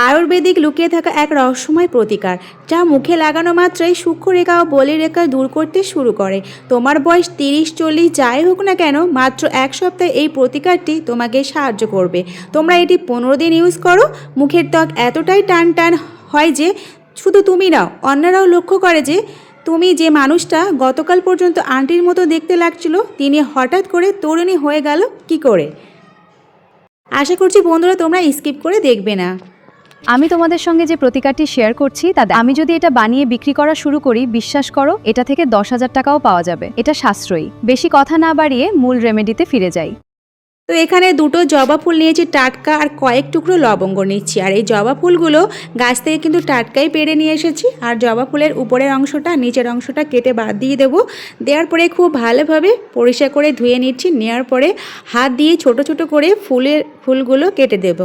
আয়ুর্বেদিক লুকিয়ে থাকা এক রহস্যময় প্রতিকার, যা মুখে লাগানো মাত্রই সূক্ষ্মরেখা ও বলিরেখা দূর করতে শুরু করে। তোমার বয়স 30-40 যাই হোক না কেন, মাত্র এক সপ্তাহে এই প্রতিকারটি তোমাকে সাহায্য করবে। তোমরা এটি 15 দিন ইউজ করো। মুখের ত্বক এতটাই টান টান হয় যে শুধু তুমি নাও, অন্যরাও লক্ষ্য করে যে তুমি যে মানুষটা গতকাল পর্যন্ত আন্টির মতো দেখতে লাগছিল, তিনি হঠাৎ করে তরুণী হয়ে গেল কি করে। আশা করছি বন্ধুরা তোমরা স্কিপ করে দেখবে না। আমি তোমাদের সঙ্গে যে প্রতিকারটি শেয়ার করছি তাতে আমি যদি এটা বানিয়ে বিক্রি করা শুরু করি, বিশ্বাস করো এটা থেকে 10,000 টাকাও পাওয়া যাবে। এটা সাশ্রয়ী। বেশি কথা না বাড়িয়ে মূল রেমেডিতে ফিরে যাই। তো এখানে দুটো জবা ফুল নিয়েছি টাটকা, আর কয়েক টুকরো লবঙ্গ নিচ্ছি। আর এই জবা ফুলগুলো গাছ থেকে কিন্তু টাটকাই পেড়ে নিয়ে এসেছি। আর জবা ফুলের উপরের অংশটা নিচের অংশটা কেটে বাদ দিয়ে দেবো। দেওয়ার পরে খুব ভালোভাবে পরিষ্কার করে ধুয়ে নিচ্ছি। নেওয়ার পরে হাত দিয়ে ছোট ছোট করে ফুলগুলো কেটে দেব।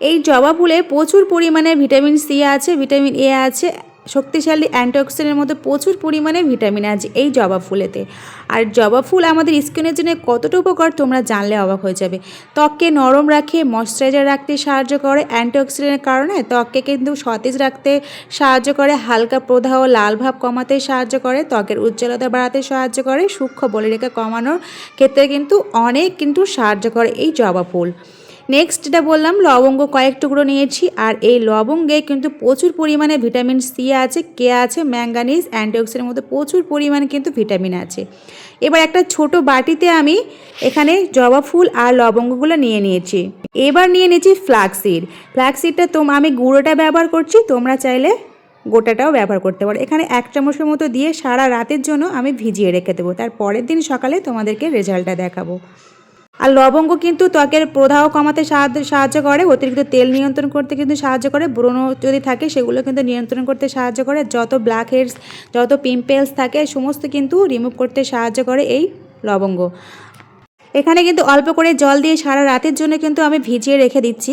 এই জবা ফুলে প্রচুর পরিমাণে ভিটামিন সি আছে, ভিটামিন এ আছে, শক্তিশালী অ্যান্টিঅক্সিডেন্টের মধ্যে প্রচুর পরিমাণে ভিটামিন আছে এই জবা ফুলেতে। আর জবা ফুল আমাদের স্কিনের জন্য কতটা উপকার তোমরা জানলে অবাক হয়ে যাবে। ত্বককে নরম রাখে, ময়শ্চারাইজার রাখতে সাহায্য করে, অ্যান্টিঅক্সিডেন্টের কারণে ত্বককে কিন্তু সতেজ রাখতে সাহায্য করে, হালকা প্রদাহ ও লাল ভাব কমাতে সাহায্য করে, ত্বকের উজ্জ্বলতা বাড়াতে সাহায্য করে, সূক্ষ্ম বলিরেখা কমানোর ক্ষেত্রে কিন্তু অনেক সাহায্য করে এই জবা ফুল। নেক্সট যেটা বললাম, লবঙ্গ কয়েক টুকরো নিয়েছি। আর এই লবঙ্গে কিন্তু প্রচুর পরিমাণে ভিটামিন সি আছে, কে আছে, ম্যাঙ্গানিজ, অ্যান্টিঅক্সিডেন্টের মধ্যে প্রচুর পরিমাণে কিন্তু ভিটামিন আছে। এবার একটা ছোট বাটিতে আমি এখানে জবা ফুল আর লবঙ্গগুলো নিয়ে নিয়েছি। এবার নিয়ে নিয়েছি ফ্লাক্সিড। ফ্লাক্সিডটা আমি গুঁড়োটা ব্যবহার করছি, তোমরা চাইলে গোটাটাও ব্যবহার করতে পারো। এখানে 1 চামচের মতো দিয়ে সারা রাতের জন্য আমি ভিজিয়ে রেখে দেবো। তার পরের দিন সকালে তোমাদেরকে রেজাল্টটা দেখাবো। আর লবঙ্গ কিন্তু ত্বকের প্রদাহ কমাতে সাহায্য করে, অতিরিক্ত তেল নিয়ন্ত্রণ করতে কিন্তু সাহায্য করে, ব্রণ যদি থাকে সেগুলো কিন্তু নিয়ন্ত্রণ করতে সাহায্য করে, যত ব্ল্যাক হেডস, যত পিম্পলস থাকে সমস্ত কিন্তু রিমুভ করতে সাহায্য করে এই লবঙ্গ। এখানে কিন্তু অল্প করে জল দিয়ে সারা রাতের জন্য কিন্তু আমি ভিজিয়ে রেখে দিচ্ছি।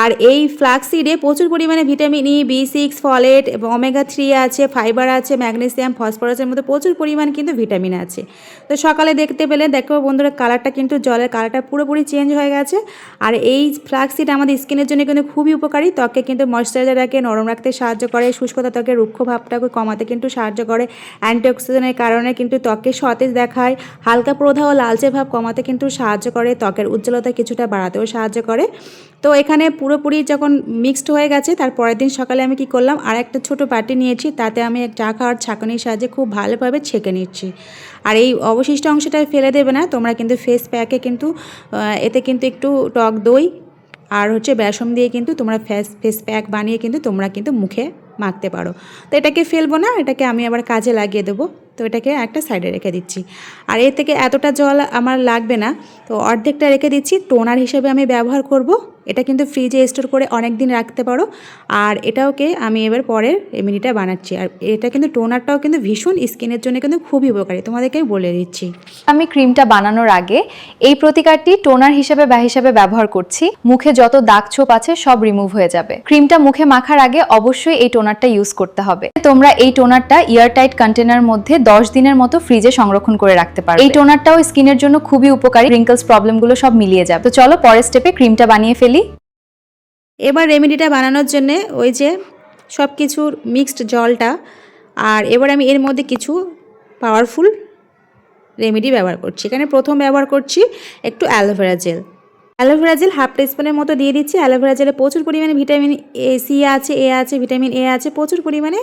আর এই ফ্লাক্সিডে প্রচুর পরিমাণে ভিটামিন ই, B6, ফলেট এবং ওমেগা-3 আছে, ফাইবার আছে, ম্যাগনেসিয়াম, ফসফরাসের মধ্যে প্রচুর পরিমাণ কিন্তু ভিটামিন আছে। তো সকালে দেখতে পেলে দেখো বন্ধুরা, কালারটা কিন্তু জলের কালারটা পুরোপুরি চেঞ্জ হয়ে গেছে। আর এই ফ্লাক্সিড আমাদের স্কিনের জন্য কিন্তু খুবই উপকারী। ত্বককে কিন্তু ময়শ্চারাইজার রাখে, নরম রাখতে সাহায্য করে, শুষ্কতা ত্বকের রুক্ষ ভাবটাকে কমাতে কিন্তু সাহায্য করে, অ্যান্টিঅক্সিডেন্টের কারণে কিন্তু ত্বককে সতেজ দেখায়, হালকা প্রদাহ ও লালচে ভাব কমাতে কিন্তু সাহায্য করে, ত্বকের উজ্জ্বলতা কিছুটা বাড়াতেও সাহায্য করে। তো এখানে পুরোপুরি যখন মিক্সড হয়ে গেছে, তার পরের দিন সকালে আমি কি করলাম, আর একটা ছোটো বাটি নিয়েছি, তাতে আমি চা খাওয়ার ছাঁকনির সাহায্যে খুব ভালোভাবে ছেঁকে নিচ্ছি। আর এই অবশিষ্ট অংশটা ফেলে দেবে না তোমরা, কিন্তু ফেস প্যাকে কিন্তু এতে কিন্তু একটু টক দই আর বেসন দিয়ে কিন্তু তোমরা ফেস প্যাক বানিয়ে কিন্তু তোমরা কিন্তু মুখে মাখতে পারো। তো এটাকে ফেলবো না, এটাকে আমি আবার কাজে লাগিয়ে দেবো। তো এটাকে একটা সাইডে রেখে দিচ্ছি। আর এর থেকে এতটা জল আমার লাগবে না, তো অর্ধেকটা রেখে দিচ্ছি। টোনার হিসেবে আমি ব্যবহার করব। এটা কিন্তু ফ্রিজে স্টোর করে অনেক দিন রাখতে পারো। আর এটাওকে আমি এবার পরের রেমেডিটা বানাচ্ছি। আর এটা কিন্তু টোনারটাও কিন্তু ভীষণ স্কিনের জন্য কিন্তু খুবই উপকারী, তোমাদেরকে বলে দিচ্ছি। আমি ক্রিমটা বানানোর আগে এই প্রতিকারটি টোনার হিসেবে ব্যবহার করছি। মুখে যত দাগ ছোপ আছে সব রিমুভ হয়ে যাবে। ক্রিমটা মুখে মাখার আগে অবশ্যই এই টোনারটা ইউজ করতে হবে। তোমরা এই টোনারটা এয়ারটাইট কন্টেনার মধ্যে 10 দিনের মতো ফ্রিজে সংরক্ষণ করে রাখতে পারো। এই টোনারটাও স্কিনের জন্য খুবই উপকারী, রিঙ্কলস প্রবলেমগুলো সব মিলিয়ে যাবে। তো চলো পরের স্টেপে ক্রিমটা বানিয়ে ফেলি। এবার রেমেডিটা বানানোর জন্যে ওই যে সব কিছুর মিক্সড জলটা, আর এবার আমি এর মধ্যে কিছু পাওয়ারফুল রেমেডি ব্যবহার করছি। এখানে প্রথম ব্যবহার করছি একটু aloe vera gel. Aloe vera gel half টিস্পুনের মতো দিয়ে দিচ্ছি। অ্যালোভেরা জেলে প্রচুর পরিমাণে ভিটামিন সি আছে, এ আছে, ভিটামিন এ আছে, প্রচুর পরিমাণে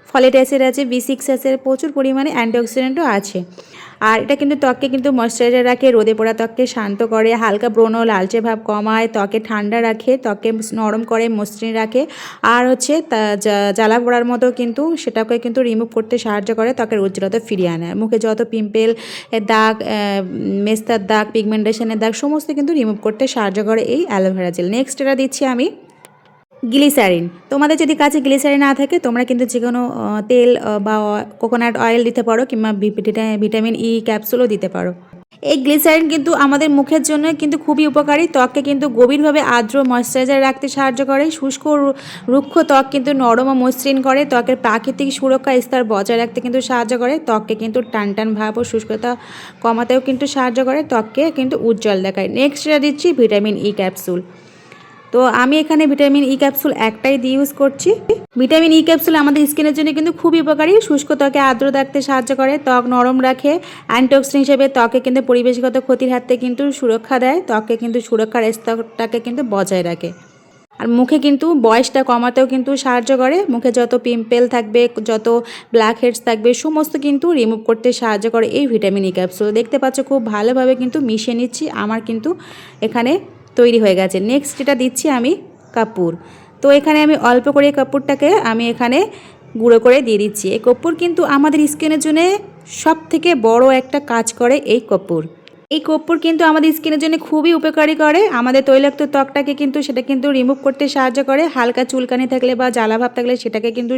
ফলেট অ্যাসিড আছে, B6 আছে, প্রচুর পরিমাণে অ্যান্টিঅক্সিডেন্টও আছে। আর এটা কিন্তু ত্বককে কিন্তু ময়শ্চারাইজার রাখে, রোদে পোড়া ত্বককে শান্ত করে, হালকা ব্রণ লালচে ভাব কমায়, ত্বকে ঠান্ডা রাখে, ত্বককে নরম করে, মসৃণ রাখে। আর জ্বালা পোড়ার মতো কিন্তু সেটাকে কিন্তু রিমুভ করতে সাহায্য করে, ত্বকের উজ্জ্বলতা ফিরিয়ে আনে। মুখে যত পিম্পল, দাগ, মেস্তার দাগ, পিগমেন্টেশনের দাগ সমস্ত কিন্তু রিমুভ করতে সাহায্য করে এই অ্যালোভেরা জেল। নেক্সট এটা দিচ্ছি আমি গ্লিসারিন। তোমাদের যদি কাছে গ্লিসারিন না থাকে তোমরা কিন্তু যে কোনো তেল বা কোকোনাট অয়েল দিতে পারো, কিংবা ভিটামিন ই ক্যাপসুলও দিতে পারো। এই গ্লিসারিন কিন্তু আমাদের মুখের জন্য কিন্তু খুবই উপকারী। ত্বককে কিন্তু গভীরভাবে আর্দ্র ময়শ্চারাইজার রাখতে সাহায্য করে, শুষ্ক রুক্ষ ত্বক কিন্তু নরম ও মসৃণ করে, ত্বকের প্রাকৃতিক সুরক্ষা স্তর বজায় রাখতে কিন্তু সাহায্য করে, ত্বককে কিন্তু টান ভাব ও শুষ্কতা কমাতেও কিন্তু সাহায্য করে, ত্বককে কিন্তু উজ্জ্বল দেখায়। নেক্সট এটা দিচ্ছি ভিটামিন ই ক্যাপসুল। তো আমি এখানে ভিটামিন ই ক্যাপসুল একটাই দিয়ে ইউজ করছি। ভিটামিন ই ক্যাপসুল আমাদের স্কিনের জন্য কিন্তু খুবই উপকারী। শুষ্ক ত্বকে আর্দ্র রাখতে সাহায্য করে, ত্বক নরম রাখে, অ্যান্টিঅক্সিডেন্ট হিসেবে ত্বকে কিন্তু পরিবেশগত ক্ষতির হাত থেকে কিন্তু সুরক্ষা দেয়, ত্বকে কিন্তু সুরক্ষার স্তরটাকে কিন্তু বজায় রাখে। আর মুখে কিন্তু বয়সটা কমাতেও কিন্তু সাহায্য করে। মুখে যত পিম্পল থাকবে, যত ব্ল্যাক হেডস থাকবে, সমস্ত কিন্তু রিমুভ করতে সাহায্য করে এই ভিটামিন ই ক্যাপসুল। দেখতে পাচ্ছ খুব ভালোভাবে কিন্তু মিশিয়ে নিচ্ছি, আমার কিন্তু এখানে তৈরি হয়ে গেছে। নেক্সট যেটা দিচ্ছি আমি কর্পূর। তো এখানে আমি অল্প করে কর্পূরটাকে আমি এখানে গুঁড়ো করে দিয়ে দিচ্ছি। এই কর্পূর কিন্তু আমাদের স্কিনের জন্য সব থেকে বড় একটা কাজ করে এই কর্পূর। এই কর্পূর কিন্তু আমাদের স্কিনের জন্য খুবই উপকারী করে, আমাদের তৈলাক্ত ত্বকটাকে কিন্তু সেটা কিন্তু রিমুভ করতে সাহায্য করে। হালকা চুলকানি থাকলে বা জ্বালাভাব থাকলে সেটাকে কিন্তু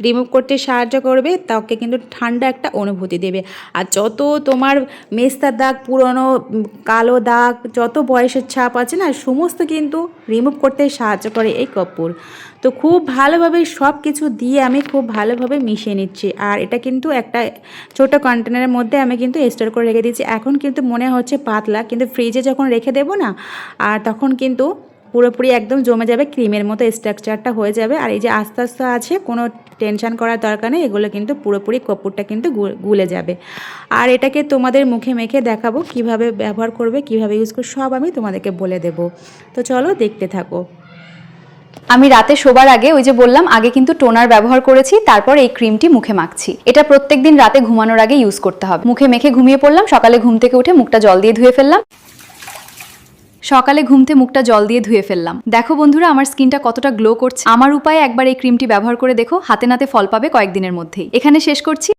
রিমুভ করতে সাহায্য করবে, ত্বককে কিন্তু ঠান্ডা একটা অনুভূতি দেবে। আর যত তোমার মেস্তার দাগ, পুরনো কালো দাগ, যত বয়সের ছাপ আছে না, সমস্ত কিন্তু রিমুভ করতে সাহায্য করে এই কর্পূর। তো খুব ভালোভাবে সব কিছু দিয়ে আমি খুব ভালোভাবে মিশিয়ে নিচ্ছি। আর এটা কিন্তু একটা ছোট কন্টেনারের মধ্যে আমি কিন্তু স্টোর করে রেখে দিচ্ছি। এখন কিন্তু মনে হচ্ছে পাতলা, কিন্তু ফ্রিজে যখন রেখে দেবো না, আর তখন কিন্তু পুরোপুরি একদম জমে যাবে, ক্রিমের মতো স্ট্রাকচারটা হয়ে যাবে। আর এই যে আস্তে আস্তে আছে, কোনো টেনশন করার দরকার নেই, এগুলো কিন্তু পুরোপুরি কর্পূরটা কিন্তু গুলে যাবে। আর এটাকে তোমাদের মুখে মেখে দেখাবো কিভাবে ব্যবহার করবে, কিভাবে ইউজ করবে, সব আমি তোমাদেরকে বলে দেবো। তো চলো দেখতে থাকো। আমি রাতে শোবার আগে ওই যে বললাম আগে কিন্তু টোনার ব্যবহার করেছি, তারপর এই ক্রিমটি মুখে মাখছি। এটা প্রত্যেকদিন রাতে ঘুমানোর আগে ইউজ করতে হবে। মুখে মেখে ঘুমিয়ে পড়লাম, সকালে ঘুম থেকে উঠে মুখটা জল দিয়ে ধুয়ে ফেললাম। দেখো বন্ধুরা আমার স্কিনটা কতটা গ্লো করছে। আমার উপায়ে একবার এই ক্রিমটি ব্যবহার করে দেখো, হাতে নাতে ফল পাবে কয়েকদিনের মধ্যেই। এখানে শেষ করছি।